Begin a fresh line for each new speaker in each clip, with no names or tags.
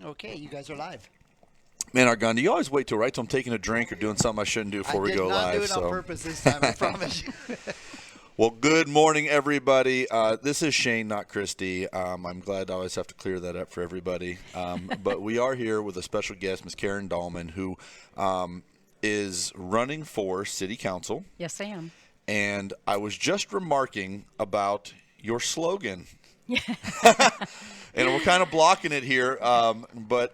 Okay, you guys are live.
Man, Argando, you always wait till right till I'm taking a drink or doing something I shouldn't do before we go live.
I did not do it on purpose this time, I promise you.
Well, good morning, everybody. This is Shane, not Christy. I'm glad I always have to clear that up for everybody. But we are here with a special guest, Ms. Karen Dallman, who is running for City Council.
Yes, I am.
And I was just remarking about your slogan.
Yeah.
And we're kind of blocking it here, but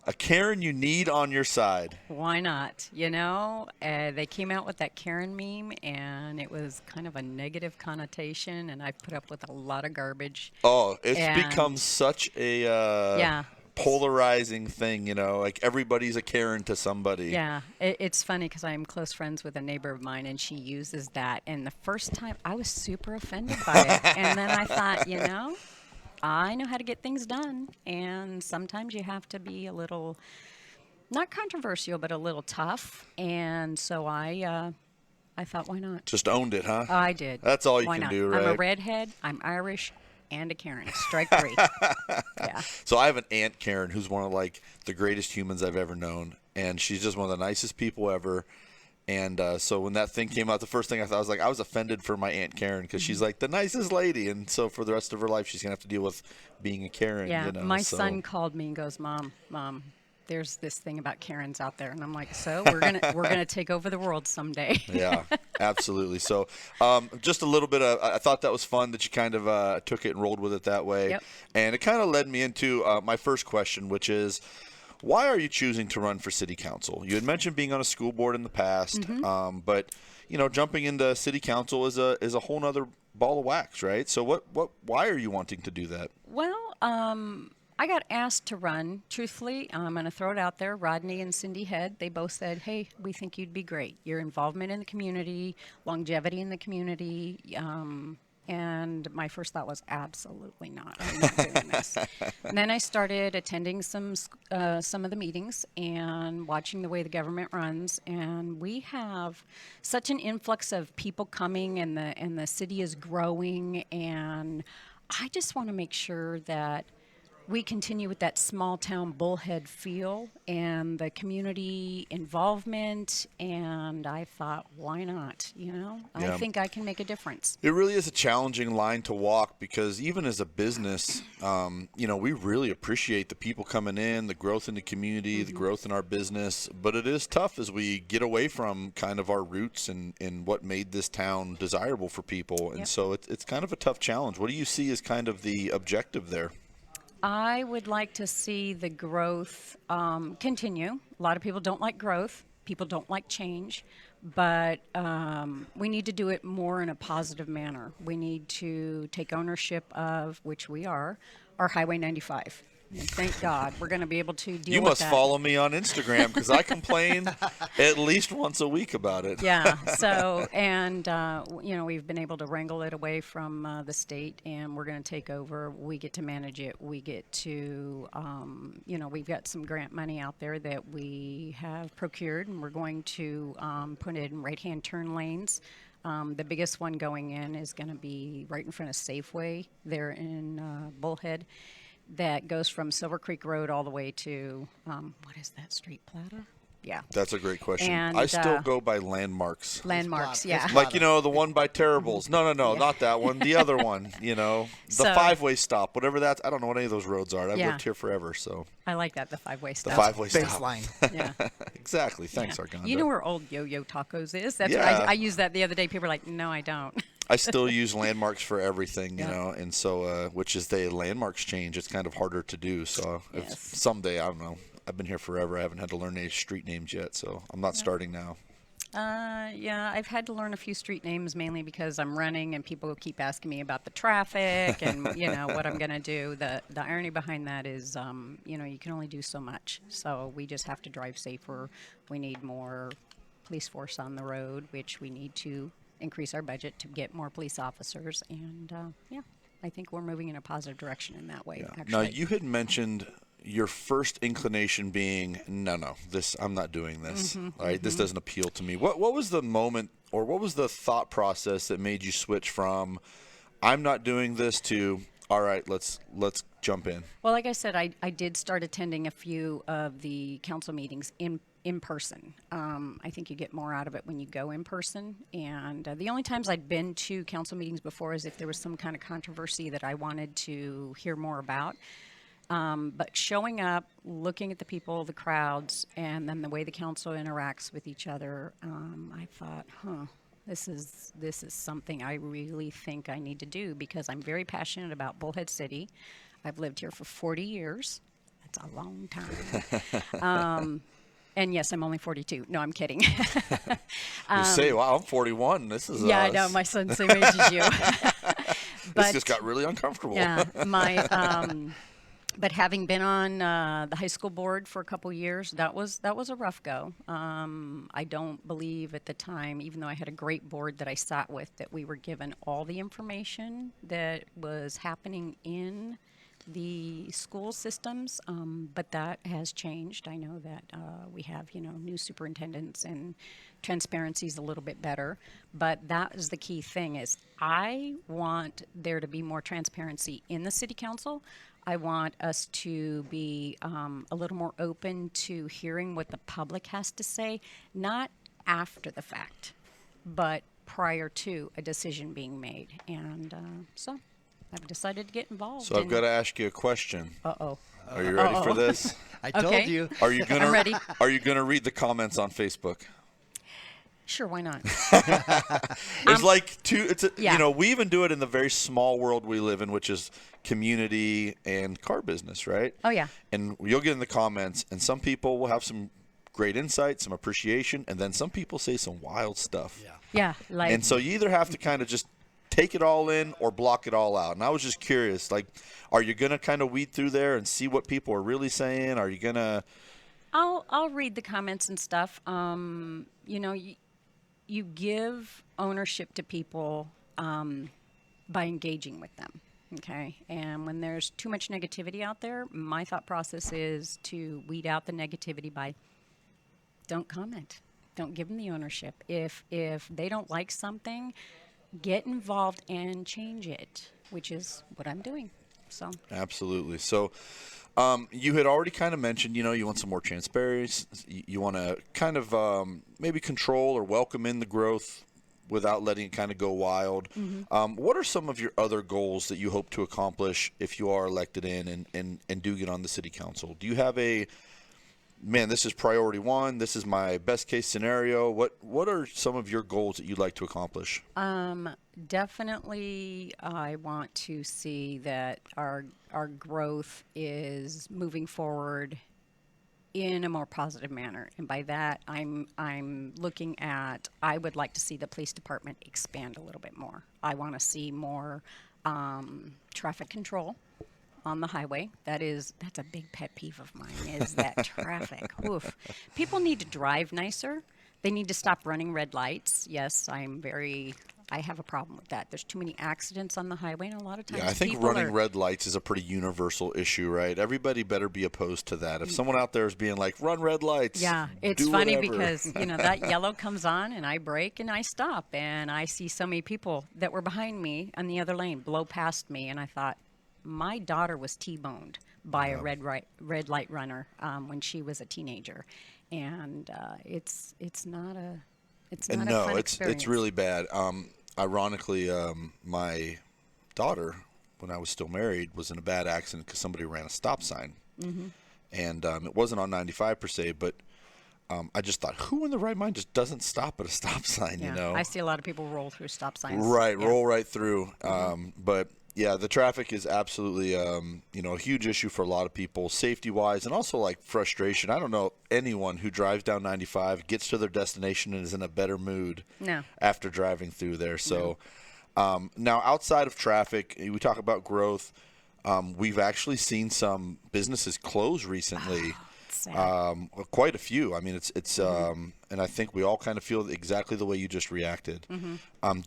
a Karen you need on your side.
Why not? They came out with that Karen meme, and it was kind of a negative connotation, and I put up with a lot of garbage.
Oh, it's become such a polarizing thing, like everybody's a Karen to somebody.
Yeah, it's funny because I'm close friends with a neighbor of mine, and she uses that. And the first time, I was super offended by it. And then I thought, I know how to get things done, and sometimes you have to be a little, not controversial, but a little tough. And so I thought, why not?
Just owned it, huh?
I did.
That's all you
Why
can
not?
do, right?
I'm a redhead, I'm Irish, and a Karen. Strike three. Yeah.
So I have an aunt Karen who's one of the greatest humans I've ever known, and she's just one of the nicest people ever. And so when that thing came out, the first thing I thought I was offended for my Aunt Karen because she's like the nicest lady. And so for the rest of her life, she's going to have to deal with being a Karen.
Yeah, my son called me and goes, Mom, there's this thing about Karens out there. And I'm like, so we're gonna take over the world someday.
Yeah, absolutely. So just a little bit I thought that was fun that you kind of took it and rolled with it that way.
Yep.
And it kind of led me into my first question, which is, why are you choosing to run for city council? You had mentioned being on a school board in the past, but jumping into city council is a whole nother ball of wax, right? So why are you wanting to do that?
Well, I got asked to run. Truthfully, I'm going to throw it out there. Rodney and Cindy Head, they both said, hey, we think you'd be great. Your involvement in the community, longevity in the community. And my first thought was, absolutely not. I'm not doing this. And then I started attending some of the meetings and watching the way the government runs. And we have such an influx of people coming, and the city is growing. And I just want to make sure that we continue with that small town Bullhead feel and the community involvement. And I thought, why not? I think I can make a difference.
It really is a challenging line to walk because even as a business, we really appreciate the people coming in, the growth in the community, the growth in our business. But it is tough as we get away from kind of our roots and what made this town desirable for people. And so it's kind of a tough challenge. What do you see as kind of the objective there?
I would like to see the growth continue. A lot of people don't like growth. People don't like change. But we need to do it more in a positive manner. We need to take ownership of, which we are, our Highway 95. And thank God we're going to be able to deal with that.
You must follow me on Instagram because I complain at least once a week about it.
Yeah. So, and, we've been able to wrangle it away from the state, and we're going to take over. We get to manage it. We get to, we've got some grant money out there that we have procured, and we're going to put it in right-hand turn lanes. The biggest one going in is going to be right in front of Safeway there in Bullhead. That goes from Silver Creek Road all the way to, what is that street, Plata? Yeah.
That's a great question.
And,
I still go by landmarks.
Landmarks, yeah.
Like, the one by Terribles. No, not that one. The other one, the five-way stop, whatever that's. I don't know what any of those roads are. I've lived here forever, so.
I like that, the five-way stop.
The five-way stop.
Baseline.
Yeah.
Exactly. Thanks, Argando.
You know where old Yo-Yo Tacos is? That's
Yeah.
what I used that the other day. People were like, no, I don't.
I still use landmarks for everything, and so, which is the landmarks change. It's kind of harder to do. So if someday, I don't know. I've been here forever. I haven't had to learn any street names yet, so I'm not starting now.
I've had to learn a few street names mainly because I'm running and people keep asking me about the traffic and, what I'm going to do. The irony behind that is, you can only do so much. So we just have to drive safer. We need more police force on the road, which we need to increase our budget to get more police officers. And, I think we're moving in a positive direction in that way. Actually.
Now, you had mentioned your first inclination being, no, I'm not doing this. Right? This doesn't appeal to me. What was the moment, or what was the thought process that made you switch from, I'm not doing this, to, all right, let's jump in?
Well, like I said, I did start attending a few of the council meetings in person. I think you get more out of it when you go in person. And the only times I'd been to council meetings before is if there was some kind of controversy that I wanted to hear more about. But showing up, looking at the people, the crowds, and then the way the council interacts with each other, I thought, this is something I really think I need to do because I'm very passionate about Bullhead City. I've lived here for 40 years. That's a long time. And yes, I'm only 42. No, I'm kidding.
You say, wow, I'm 41. This is
Yeah, I know. My son's the same age as you.
This just got really uncomfortable.
Yeah, but having been on the high school board for a couple years, that was a rough go. I don't believe at the time, even though I had a great board that I sat with, that we were given all the information that was happening in the school systems, but that has changed. I know that we have, new superintendents and transparency is a little bit better, but that is the key thing is I want there to be more transparency in the city council. I want us to be a little more open to hearing what the public has to say, not after the fact, but prior to a decision being made. And so I've decided to get involved.
So I've got to ask you a question.
Uh-oh.
Are you ready for this?
I told
Okay.
you.
Are you gonna
I'm ready.
Are you gonna read the comments on Facebook?
Sure, why not?
There's like two.
Yeah.
We even do it in the very small world we live in, which is community and car business, right?
Oh, yeah.
And you'll get in the comments, and some people will have some great insight, some appreciation, and then some people say some wild stuff.
Yeah.
Yeah, like
And so you either have to kind of just take it all in or block it all out. And I was just curious, like, are you going to kind of weed through there and see what people are really saying? Are you going to?
I'll read the comments and stuff. You give ownership to people by engaging with them, okay? And when there's too much negativity out there, my thought process is to weed out the negativity by don't comment. Don't give them the ownership. If they don't like something, get involved and change it, which is what I'm doing. So
Absolutely. So you had already kind of mentioned, you want some more transparency. You want to kind of maybe control or welcome in the growth without letting it kind of go wild.
Mm-hmm.
What are some of your other goals that you hope to accomplish if you are elected in and do get on the city council? Do you have this is priority one, this is my best case scenario? What are some of your goals that you'd like to accomplish?
Definitely, I want to see that our growth is moving forward in a more positive manner, and by that I'm looking at I would like to see the police department expand a little bit more. I want to see more traffic control on the highway. That's a big pet peeve of mine is that traffic. Oof. People need to drive nicer. They need to stop running red lights. Yes, I have a problem with that. There's too many accidents on the highway, and a lot of times
Yeah, I think running red lights is a pretty universal issue, right? Everybody better be opposed to that. If someone out there is being like, run red lights,
yeah, it's
do
funny
whatever.
because that yellow comes on, and I brake and I stop, and I see so many people that were behind me on the other lane blow past me, and I thought, my daughter was T-boned by a red light runner when she was a teenager, and it's not a fun experience.
It's really bad. Ironically, my daughter, when I was still married, was in a bad accident because somebody ran a stop sign, and it wasn't on 95 per se, but I just thought, who in the right mind just doesn't stop at a stop sign?
Yeah, I see a lot of people roll through stop signs.
Right,
Yeah.
roll right through. But yeah, the traffic is absolutely, a huge issue for a lot of people, safety-wise, and also like frustration. I don't know anyone who drives down 95, gets to their destination, and is in a better mood after driving through there. So now, outside of traffic, we talk about growth. We've actually seen some businesses close recently. Quite a few. I mean, it's and I think we all kind of feel exactly the way you just reacted.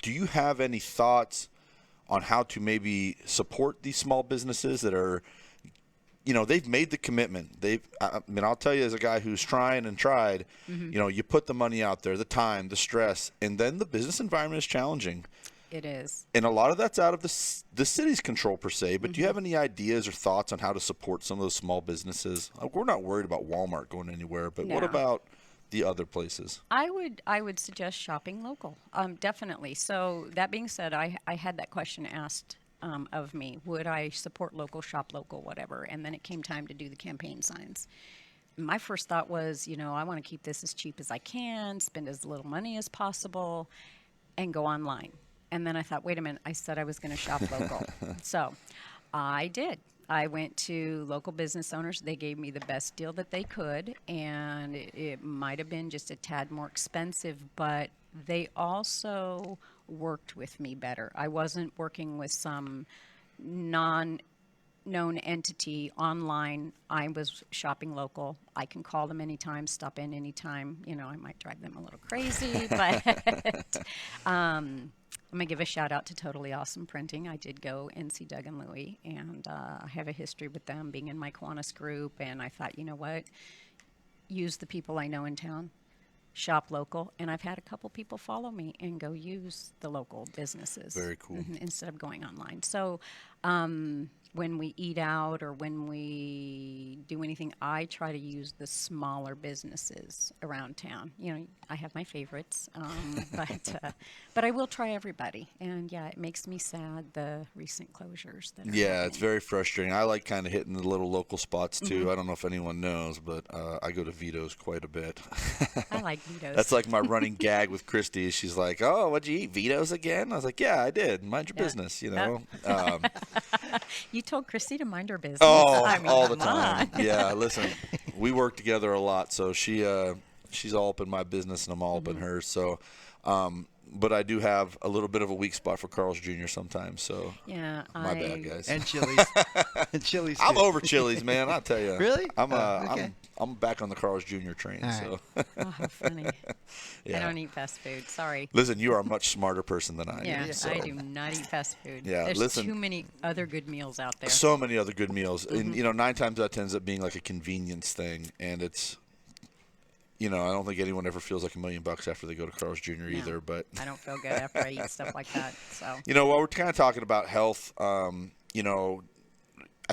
Do you have any thoughts on how to maybe support these small businesses that are, they've made the commitment. I'll tell you as a guy who's trying and tried, you put the money out there, the time, the stress, and then the business environment is challenging.
It is.
And a lot of that's out of the city's control per se, but do you have any ideas or thoughts on how to support some of those small businesses? We're not worried about Walmart going anywhere, but what
No.
about the other places?
I would suggest shopping local. Definitely. So that being said, I had that question asked of me: would I support local, shop local, whatever? And then it came time to do the campaign signs. My first thought was, I want to keep this as cheap as I can, spend as little money as possible, and go online. And then I thought, wait a minute, I said I was going to shop local. So I did. I went to local business owners. They gave me the best deal that they could, and it might have been just a tad more expensive, but they also worked with me better. I wasn't working with some non known entity online. I was shopping local. I can call them anytime, stop in anytime. I might drive them a little crazy, but I'm going to give a shout out to Totally Awesome Printing. I did go and see Doug and Louie, and I have a history with them being in my Kiwanis group, and I thought, you know what? Use the people I know in town, shop local, and I've had a couple people follow me and go use the local businesses.
Very cool.
Instead of going online. So when we eat out or when we do anything, I try to use the smaller businesses around town. I have my favorites, but I will try everybody. And yeah, it makes me sad, the recent closures. That are happening.
It's very frustrating. I like kind of hitting the little local spots too. I don't know if anyone knows, but I go to Vito's quite a bit.
I like Vito's.
That's like my running gag with Christy. She's like, "Oh, what'd you eat? Vito's again?" I was like, "Yeah, I did. Mind your business,
You told Christy to mind her business.
Oh,
I mean,
all the
come
time.
on.
Yeah, listen, we work together a lot, so she's all up in my business and I'm all up in hers. So, but I do have a little bit of a weak spot for Carl's Jr. sometimes. So,
Yeah,
my bad, guys.
And Chili's. And Chili's.
I'm
too.
over Chili's, man. I'll tell you.
Really?
I'm
Okay.
I'm back on the Carl's Jr. train.
All
So,
Oh, how funny.
Yeah.
I don't eat fast food. Sorry.
listen, you are a much smarter person than I
Yeah,
am. So.
I do not eat fast food.
Yeah,
There's
listen.
too many other good meals out there.
So many other good meals, and 9 times out of 10 ends up being like a convenience thing, and it's. I don't think anyone ever feels like $1 million after they go to Carl's Jr.
No.
either. But
I don't feel good after I eat stuff like that. So
while we're kind of talking about health, I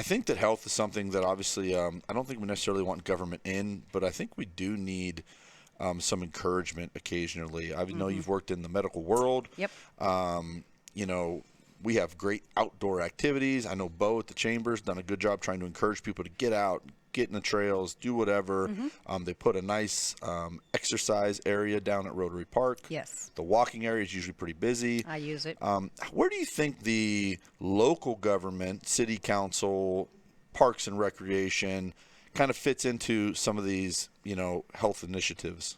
think that health is something that obviously I don't think we necessarily want government in, but I think we do need some encouragement occasionally. I know you've worked in the medical world.
Yep.
We have great outdoor activities. I know Bo at the Chamber's done a good job trying to encourage people to get out, get in the trails, do whatever. They put a nice exercise area down at Rotary Park.
Yes.
The walking area is usually pretty busy.
I use it.
Where do you think the local government, city council, parks and recreation kind of fits into some of these, health initiatives?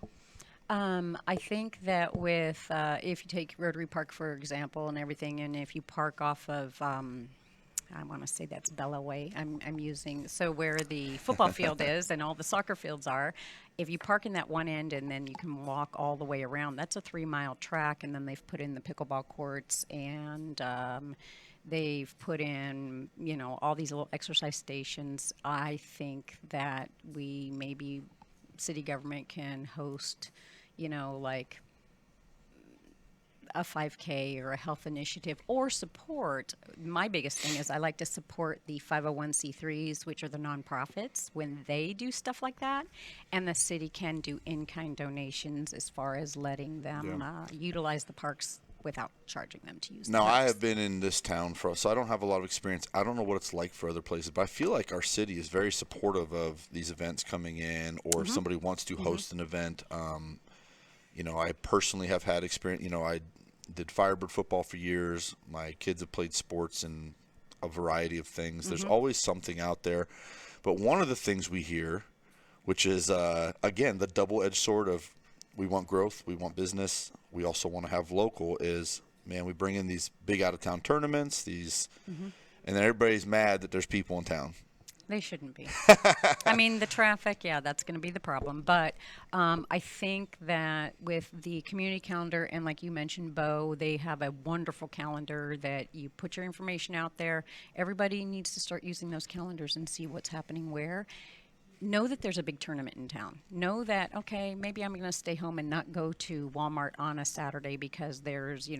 I think that with if you take Rotary Park for example and everything, and if you park off of I want to say that's Bella Way. I'm using so where the football field is and all the soccer fields are. If you park in that one end and then you can walk all the way around, that's a 3-mile track. And then they've put in the pickleball courts and they've put in all these little exercise stations. I think that we maybe city government can host, like a 5K or a health initiative or support. My biggest thing is I like to support the 501c3s, which are the nonprofits, when they do stuff like that. And the city can do in-kind donations as far as letting them utilize the parks without charging them to use the
Now, I
parks.
have been in this town so I don't have a lot of experience. I don't know what it's like for other places, but I feel like our city is very supportive of these events coming in, or if somebody wants to host an event. I personally have had experience. I did Firebird football for years. My kids have played sports and a variety of things. There's always something out there. But one of the things we hear, which is, again, the double-edged sword of we want growth, we want business, we also want to have local, is, man, we bring in these big out-of-town tournaments, and then everybody's mad that there's people in town.
They shouldn't be. I mean, the traffic, that's going to be the problem. But I think that with the community calendar, and like you mentioned, Bo, they have a wonderful calendar that you put your information out there. Everybody needs to start using those calendars and see what's happening where. know that there's a big tournament in town. Know that, okay, maybe I'm going to stay home and not go to Walmart on a Saturday because there's,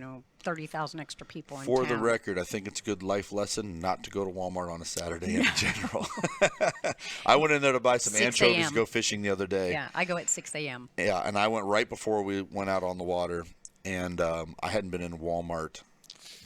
30,000 extra people in town.
For the record, I think it's a good life lesson not to go to Walmart on a Saturday in general. I went in there to buy some
6
anchovies
a.m.
to go fishing the other day.
Yeah, I go at 6 a.m.
Yeah, and I went right before we went out on the water, and I hadn't been in Walmart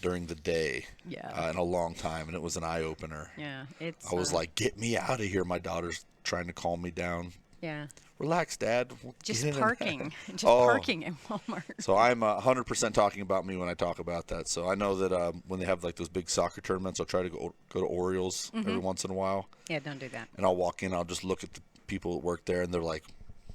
during the day in a long time, and it was an eye-opener.
Yeah,
I was like, get me out of here. My daughter's trying to calm me down.
Yeah.
Relax, Dad.
Just parking. Just parking at Walmart.
So I'm 100% talking about me when I talk about that. So I know that when they have like those big soccer tournaments, I'll try to go to Orioles every once in a while.
Yeah, don't do that.
And I'll walk in, I'll just look at the people that work there, and they're like,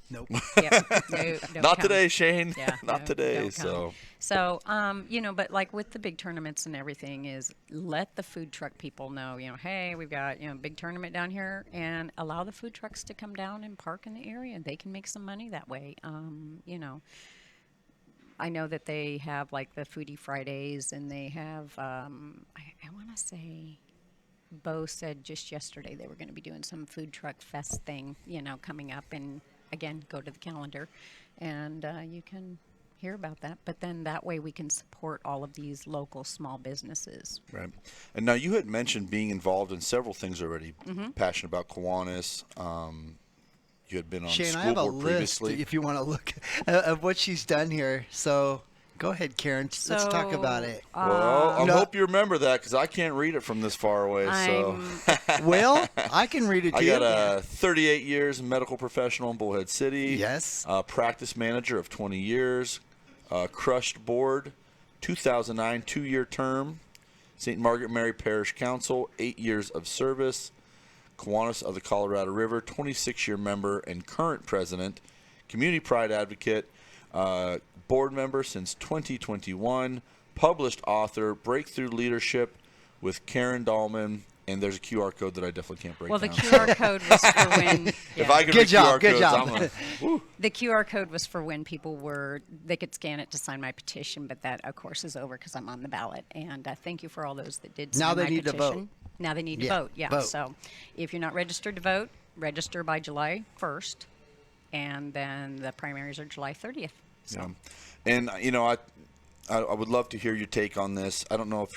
Nope.
Yeah, no, don't
not
come.
today, Shane.
Yeah,
Not
no,
today.
don't come. So, but like with the big tournaments and everything is let the food truck people know, hey, we've got, big tournament down here, and allow the food trucks to come down and park in the area. They can make some money that way. I know that they have like the Foodie Fridays, and they have, I want to say, Bo said just yesterday they were going to be doing some food truck fest thing, coming up, and again, go to the calendar, and you can hear about that. But then that way we can support all of these local small businesses.
Right. And now you had mentioned being involved in several things already. Passionate about Kiwanis. You had been on
Shane,
school
I have a
board
list
previously.
if you want to look of what she's done here. So go ahead, Karen. Let's talk about it.
Well, I hope you remember that because I can't read it from this far away. So
Well, I can read it to
I
you.
got 38 years medical professional in Bullhead City.
Yes.
Practice manager of 20 years. Crushed board, 2009, 2-year term. St. Margaret Mary Parish Council, 8 years of service. Kiwanis of the Colorado River, 26-year member and current president. Community pride advocate. Board member since 2021. Published author, Breakthrough Leadership with Karen Dallman. And there's a QR code that I definitely can't break
Well, the
down.
QR code was for when.
If I could
Good
read
job,
QR
good
codes,
job.
I'm woo.
The QR code was for when people they could scan it to sign my petition, but that, of course, is over because I'm on the ballot. And thank you for all those that did sign
Now they
my
need to
petition.
vote.
Now they need to
Yeah,
vote, yeah.
vote.
So if you're not registered to vote, register by July 1st, and then the primaries are July 30th. So.
Yeah. And, I would love to hear your take on this. I don't know if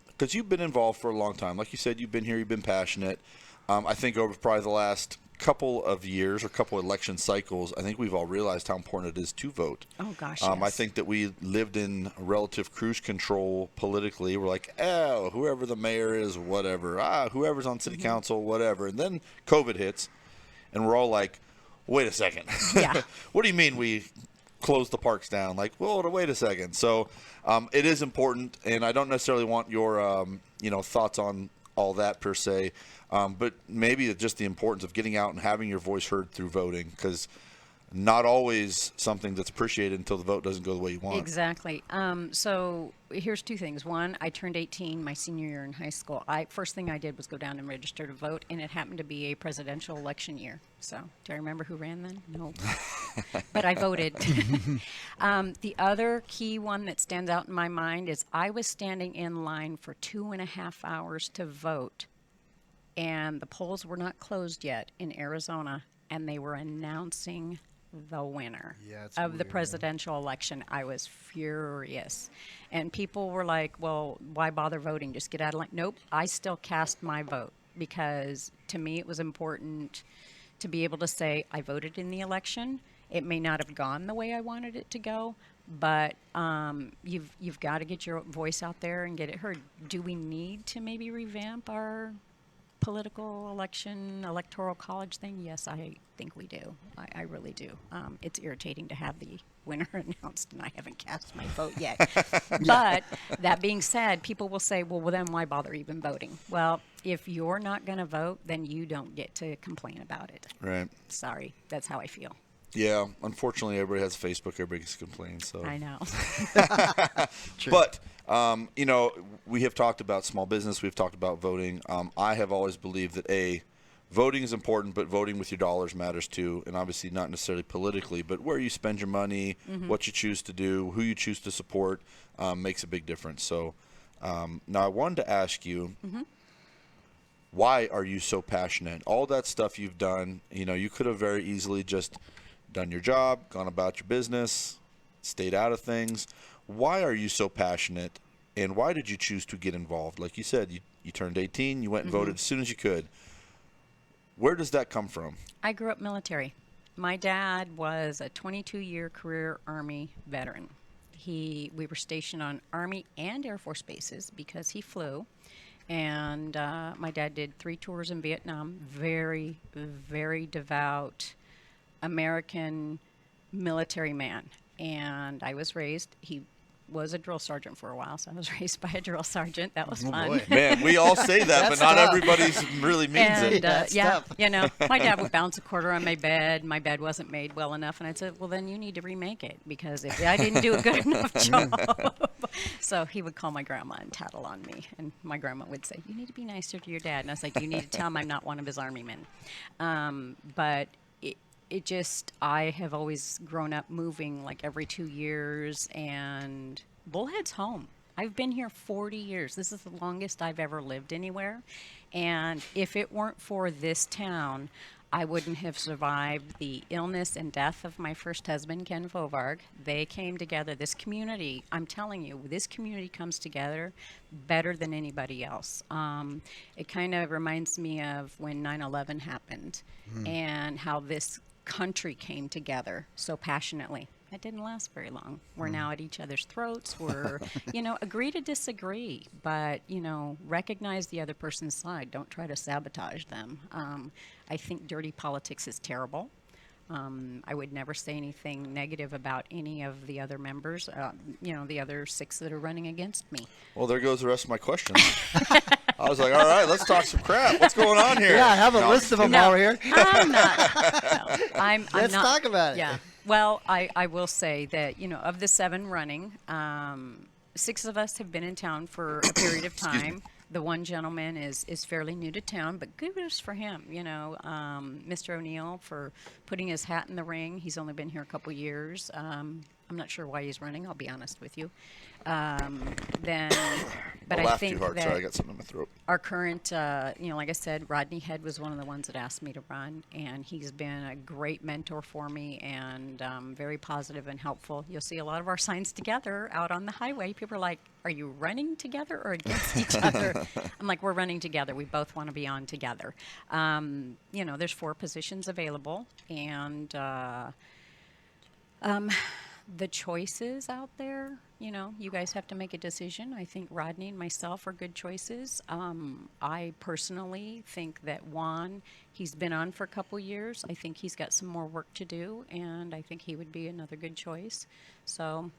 because you've been involved for a long time. Like you said, you've been here, you've been passionate. I think over probably the last couple of years or couple of election cycles, I think we've all realized how important it is to vote.
Oh, gosh,
I
yes.
think that we lived in relative cruise control politically. We're like, whoever the mayor is, whatever. Whoever's on city council, whatever. And then COVID hits, and we're all like, wait a second.
Yeah.
What do you mean we close the parks down? Like, well, wait a second. So it is important, and I don't necessarily want your thoughts on all that per se, but maybe just the importance of getting out and having your voice heard through voting, because not always something that's appreciated until the vote doesn't go the way you want.
Exactly. So here's two things. One, I turned 18 my senior year in high school. First thing I did was go down and register to vote, and it happened to be a presidential election year. So do I remember who ran then? No. But I voted. The other key one that stands out in my mind is I was standing in line for 2.5 hours to vote, and the polls were not closed yet in Arizona, and they were announcing the winner
Yeah, it's
of the
weird.
presidential election. I was furious. And people were like, well, why bother voting? Just get out of line. Nope, I still cast my vote because to me it was important to be able to say I voted in the election. It may not have gone the way I wanted it to go, but you've got to get your voice out there and get it heard. Do we need to maybe revamp our political electoral college thing? Yes, I think we do. I really do. It's irritating to have the winner announced and I haven't cast my vote yet. But that being said, people will say, well, then why bother even voting? Well, if you're not going to vote, then you don't get to complain about it.
Right.
Sorry, that's how I feel.
Yeah. Unfortunately, everybody has Facebook. Everybody gets to complain. So.
I know.
But, we have talked about small business. We've talked about voting. I have always believed that, voting is important, but voting with your dollars matters too. And obviously not necessarily politically, but where you spend your money, what you choose to do, who you choose to support makes a big difference. So now I wanted to ask you, Why are you so passionate? All that stuff you've done, you could have very easily just done your job, gone about your business, stayed out of things. Why are you so passionate, and why did you choose to get involved? Like you said, you turned 18, you went and voted as soon as you could. Where does that come from?
I grew up military. My dad was a 22-year career Army veteran. We were stationed on Army and Air Force bases because he flew. And my dad did 3 tours in Vietnam. Very, very devout American military man. And I was raised, he was a drill sergeant for a while, so I was raised by a drill sergeant. That was fun.
Boy.
Man, we all say that,
That's
but not
tough.
everybody really means
And
it.
That's
yeah,
tough.
my dad would bounce a quarter on my bed. My bed wasn't made well enough, and I'd say, "Well, then you need to remake it because if I didn't do a good enough job." So he would call my grandma and tattle on me, and my grandma would say, "You need to be nicer to your dad." And I was like, "You need to tell him I'm not one of his army men." But it just, I have always grown up moving like every 2 years, and Bullhead's home. I've been here 40 years. This is the longest I've ever lived anywhere. And if it weren't for this town, I wouldn't have survived the illness and death of my first husband, Ken Fovarg. They came together. This community, I'm telling you, this community comes together better than anybody else. It kind of reminds me of when 9/11 happened and how this country came together so passionately. It didn't last very long. We're now at each other's throats. We're, agree to disagree, but, recognize the other person's side. Don't try to sabotage them. I think dirty politics is terrible. I would never say anything negative about any of the other members, the other 6 that are running against me.
Well, there goes the rest of my questions. I was like, all right, let's talk some crap. What's going on here?
Yeah, I have a
No,
list of them
No,
over here.
I'm not. No, I'm
Let's
not.
talk about it.
Yeah. Well, I will say that, of the 7 running, 6 of us have been in town for a period of time. The one gentleman is fairly new to town, but good news for him. Mr. O'Neill for putting his hat in the ring. He's only been here a couple years. I'm not sure why he's running, I'll be honest with you. But
I
I
laughed
think
too hard.
that
Sorry, I got something in my throat.
our current, like I said, Rodney Head was one of the ones that asked me to run, and he's been a great mentor for me and very positive and helpful. You'll see a lot of our signs together out on the highway. People are like, are you running together or against each other? I'm like, we're running together. We both want to be on together. There's 4 positions available, and the choices out there, you guys have to make a decision. I think Rodney and myself are good choices. I personally think that Juan, he's been on for a couple years. I think he's got some more work to do, and I think he would be another good choice. So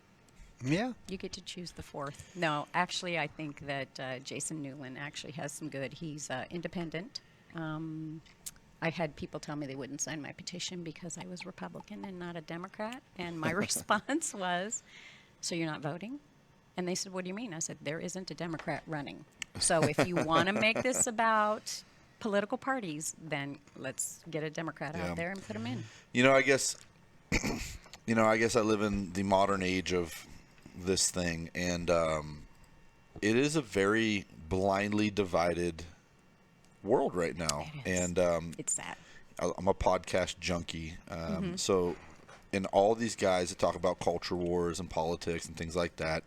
Yeah.
you get to choose the 4th. No, actually, I think that Jason Newland actually has some good. He's independent. I had people tell me they wouldn't sign my petition because I was Republican and not a Democrat. And my response was, so you're not voting? And they said, what do you mean? I said, there isn't a Democrat running. So if you want to make this about political parties, then let's get a Democrat
Yeah.
out there and put them in.
I guess, I guess I live in the modern age of this thing, and it is a very blindly divided world right now.
It is.
And
It's sad.
I'm a podcast junkie. So in all these guys that talk about culture wars and politics and things like that,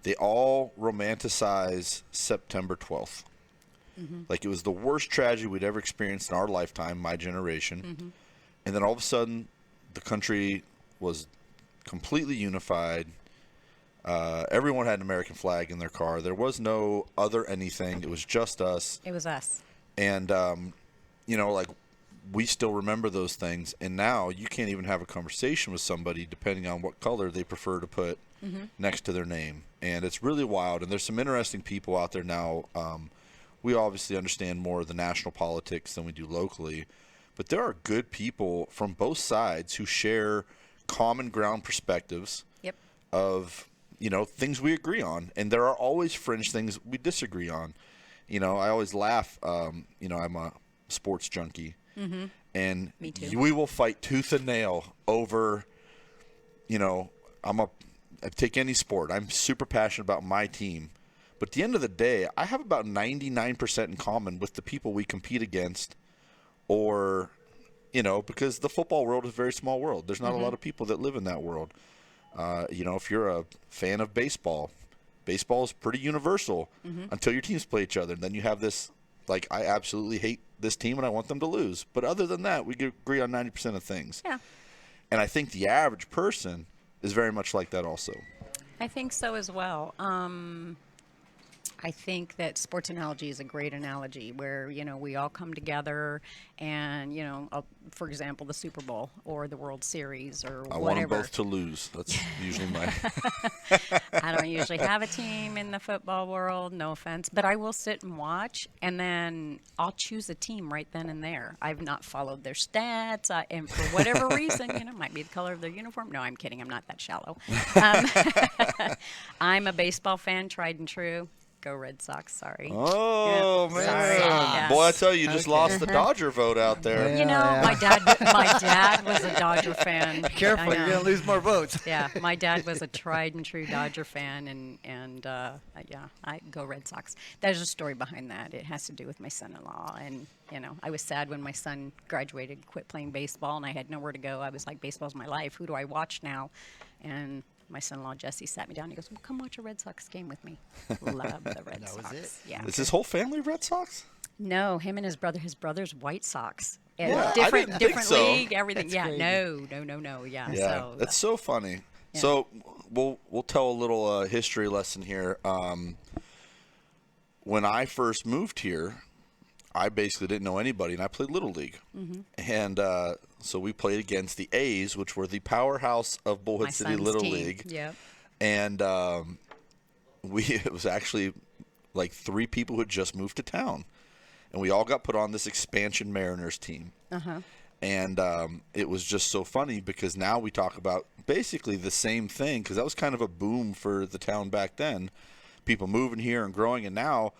they all romanticize September 12th. Like it was the worst tragedy we'd ever experienced in our lifetime, my generation. And then all of a sudden, the country was completely unified. Everyone had an American flag in their car. There was no other anything. It was just us.
It was us.
And, like we still remember those things. And now you can't even have a conversation with somebody depending on what color they prefer to put next to their name. And it's really wild. And there's some interesting people out there now. We obviously understand more of the national politics than we do locally. But there are good people from both sides who share common ground perspectives
Yep.
of, things we agree on. And there are always fringe things we disagree on. I always laugh. I'm a sports junkie. And
Me too.
we will fight tooth and nail over, I take any sport. I'm super passionate about my team. But at the end of the day, I have about 99% in common with the people we compete against, or, because the football world is a very small world. There's not a lot of people that live in that world. If you're a fan of baseball, baseball is pretty universal until your teams play each other. And then you have this, like, I absolutely hate this team and I want them to lose. But other than that, we agree on 90% of things.
Yeah.
And I think the average person is very much like that also.
I think so as well. I think that sports analogy is a great analogy where, we all come together and, for example, the Super Bowl or the World Series or whatever.
I want them both to lose. That's usually my...
I don't usually have a team in the football world, no offense, but I will sit and watch, and then I'll choose a team right then and there. I've not followed their stats, and for whatever reason, might be the color of their uniform. No, I'm kidding. I'm not that shallow. I'm a baseball fan, tried and true. Go Red Sox, sorry.
Oh,
Yep,
man.
sorry, yes.
Boy, I tell you, you just lost the Dodger vote out there.
Yeah.
My dad was a Dodger fan.
Careful,
I
you're
know.
going to lose more votes.
Yeah, my dad was a tried and true Dodger fan, and I go Red Sox. There's a story behind that. It has to do with my son-in-law, and I was sad when my son graduated, quit playing baseball, and I had nowhere to go. I was like, baseball's my life. Who do I watch now? And my son-in-law Jesse sat me down. He goes, "Well, come watch a Red Sox game with me." Love the Red
That
Sox.
was it.
Yeah.
Is his whole family Red Sox?
No, him and his brother. His brother's White Sox.
Yeah, I
different
didn't think
different
so.
league. Everything.
That's
Yeah.
crazy.
No. Yeah.
Yeah,
So
that's so funny.
Yeah.
So we'll tell a little history lesson here. When I first moved here, I basically didn't know anybody, and I played Little League. And so we played against the A's, which were the powerhouse of Bullhead
my
City
son's
Little
team.
League.
Yep.
And it was actually like 3 people who had just moved to town. And we all got put on this expansion Mariners team. And it was just so funny because now we talk about basically the same thing, because that was kind of a boom for the town back then. People moving here and growing. And now,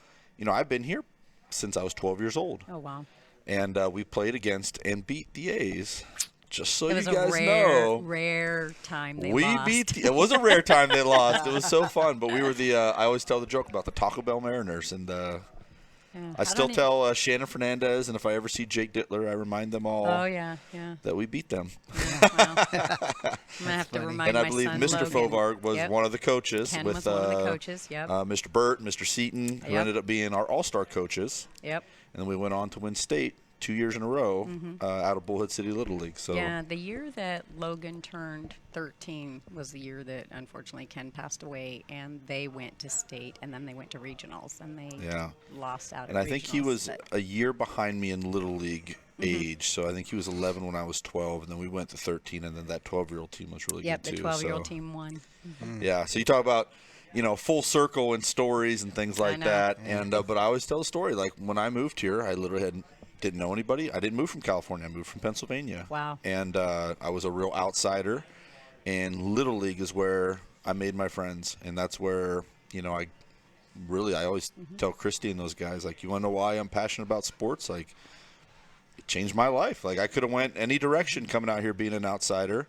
I've been here since I was 12 years old.
Oh wow.
And we played against and beat the A's. Just so
It was
you guys
a
know.
rare time they
We
lost.
it was a rare time they lost. It was so fun. But we were I always tell the joke about the Taco Bell Mariners. And I still tell Shannon Fernandez, and if I ever see Jake Dittler, I remind them all
Oh yeah.
that we beat them.
Well, I'm gonna have to
funny.
remind
And I
my
believe
son
Mr.
Logan.
Fovard was
Yep.
one of the coaches.
Ken
with
was one of the coaches. Yep.
Mr. Burt and Mr. Seaton, who
Yep.
ended up being our all-star coaches.
Yep.
And then we went on to win state 2 years in a row out of Bullhead City Little League. So
Yeah, the year that Logan turned 13 was the year that unfortunately Ken passed away, and they went to state, and then they went to regionals, and they lost out.
And
at
I think he
regionals,
was
but-
a year behind me in Little League age. So I think he was 11 when I was 12, and then we went to 13, and then that 12-year-old team was really
Yep,
good
the
too.
12-year-old
so,
team won.
Yeah, so you talk about, full circle and stories and things like
know.
that. And but I always tell a story. Like when I moved here, I literally didn't know anybody. I didn't move from California. I moved from Pennsylvania.
Wow.
And I was a real outsider. And Little League is where I made my friends, and that's where I always tell Christy and those guys, like, you want to know why I'm passionate about sports? Like, it changed my life. Like, I could have went any direction coming out here being an outsider.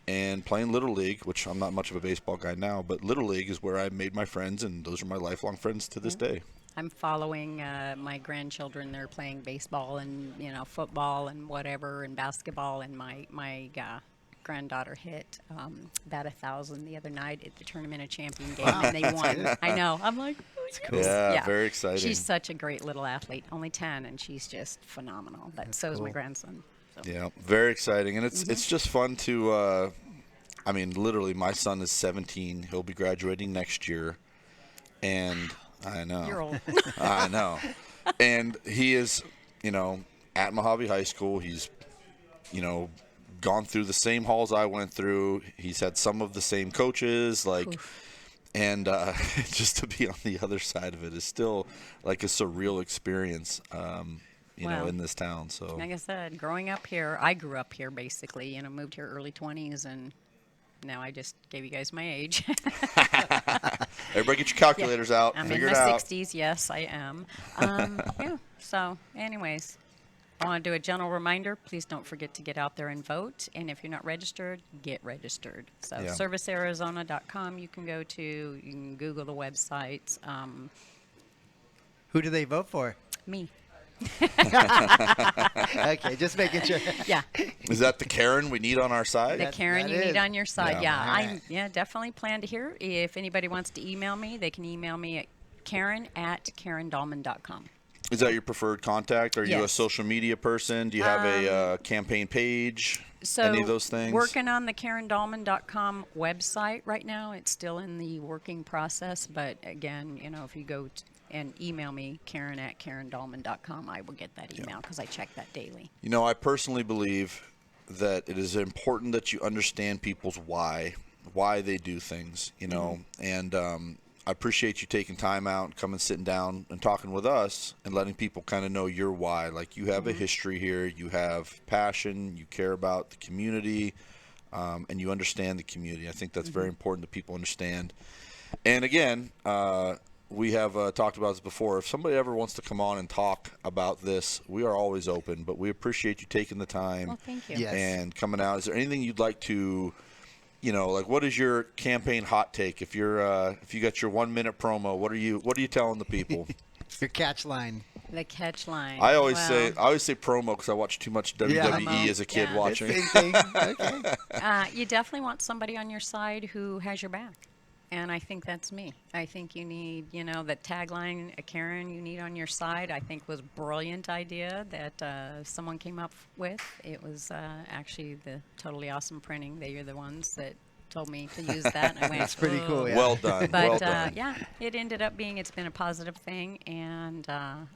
And playing Little League, which I'm not much of a baseball guy now, but Little League is where I made my friends, and those are my lifelong friends to this day.
I'm following my grandchildren. They're playing baseball and football and whatever and basketball. And my granddaughter hit about 1,000 the other night at the Tournament of Champion game, and they won. I know. I'm like, oh, yes.
Yeah, very exciting.
She's such a great little athlete. Only 10, and she's just phenomenal. But so is my grandson. So.
Yeah, very exciting, and it's just fun to. Literally, my son is 17. He'll be graduating next year, and I know.
You're old.
I know, and he is, at Mojave High School. He's, gone through the same halls I went through. He's had some of the same coaches, and just to be on the other side of it is still like a surreal experience.
Wow.
In this town. So
Like I said, growing up here, I grew up here basically. Moved here early 20s, and now I just gave you guys my age.
everybody get your calculators out.
I'm
Figure
in
it
my
out.
60s. Yes, I am. Yeah. So, anyways, I want to do a gentle reminder. Please don't forget to get out there and vote. And if you're not registered, get registered. So
Yeah.
servicearizona.com you can go to. You can Google the websites.
Who do they vote for?
Me.
Okay, just making sure.
Yeah.
Is that the Karen we need on our side?
The Karen
that
you
is.
need on your side.
Yeah.
Yeah,
All
I definitely plan to hear. If anybody wants to email me, they can email me at Karen@KarenDallman.com.
Is that your preferred contact? Are you a
Yes.
social media person? Do you have a campaign page?
So
Any of those things?
working on the KarenDallman.com website right now. It's still in the working process, but again, if you go and email me, Karen@KarenDallman.com, I will get that email because I check that daily.
I personally believe that it is important that you understand people's why they do things, and I appreciate you taking time out and coming, sitting down and talking with us and letting people kind of know your why. Like, you have a history here, you have passion, you care about the community, and you understand the community. I think that's very important that people understand. And again, we have talked about this before. If somebody ever wants to come on and talk about this, we are always open, but we appreciate you taking the time
Well, thank you.
Yes.
and coming out. Is there anything you'd like to, like, what is your campaign hot take? If you got your 1 minute promo, what are you telling the people?
Your catch line.
The catch line.
I always
Well,
say promo because I watched too much WWE
Promo,
as a kid
yeah.
watching.
Same thing. Okay.
You definitely want somebody on your side who has your back. And I think that's me. I think you need, the tagline, Karen, you need on your side, I think was a brilliant idea that someone came up with. It was actually the Totally Awesome Printing. They are the ones that told me to use that. And I went,
That's pretty cool,
"Oh."
yeah.
Well done.
But
well done.
yeah, it ended up it's been a positive thing, and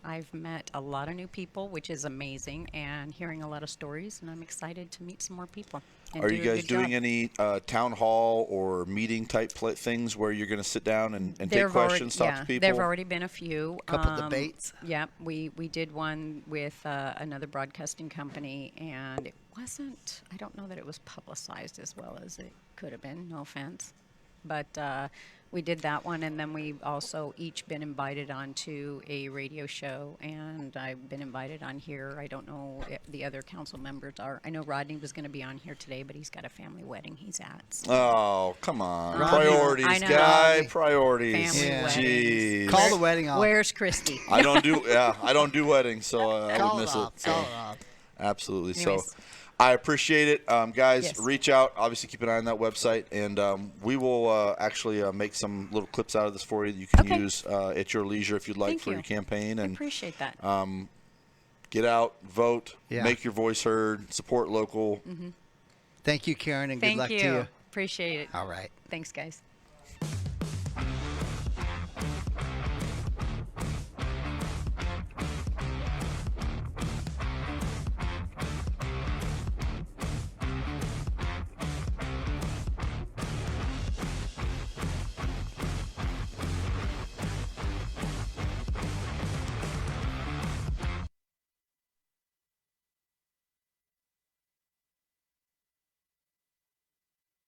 I've met a lot of new people, which is amazing, and hearing a lot of stories, and I'm excited to meet some more people. And
Are
do
you
a
guys
good
doing
job.
any town hall or meeting type things where you're going to sit down and take
There've
questions,
already,
talk
yeah,
to people?
There've already been a few.
Couple debates.
Yeah, we did one with another broadcasting company, and it wasn't. I don't know that it was publicized as well as it could have been. No offense, but we did that one, and then we've also each been invited onto a radio show, and I've been invited on here. I don't know if the other council members are. I know Rodney was going to be on here today, but he's got a family wedding he's at. So.
Oh, come on.
Rodney.
Priorities,
I know.
guy.
Rodney.
Priorities.
Family
Yeah.
Jeez.
Call the wedding off.
Where's Christy?
I don't do weddings, so I
Call
would
it
miss
off.
it.
Call
So,
it off.
absolutely.
Anyways.
So I appreciate it. Guys,
Yes.
reach out. Obviously, keep an eye on that website, and we will actually make some little clips out of this for you that you can
Okay.
use at your leisure if you'd like
Thank
for
you.
your campaign.
I
And
appreciate that.
get out, vote,
Yeah.
make your voice heard, support local.
Thank you, Karen, and good
Thank
luck
you.
to you.
Appreciate it.
All right.
Thanks, guys.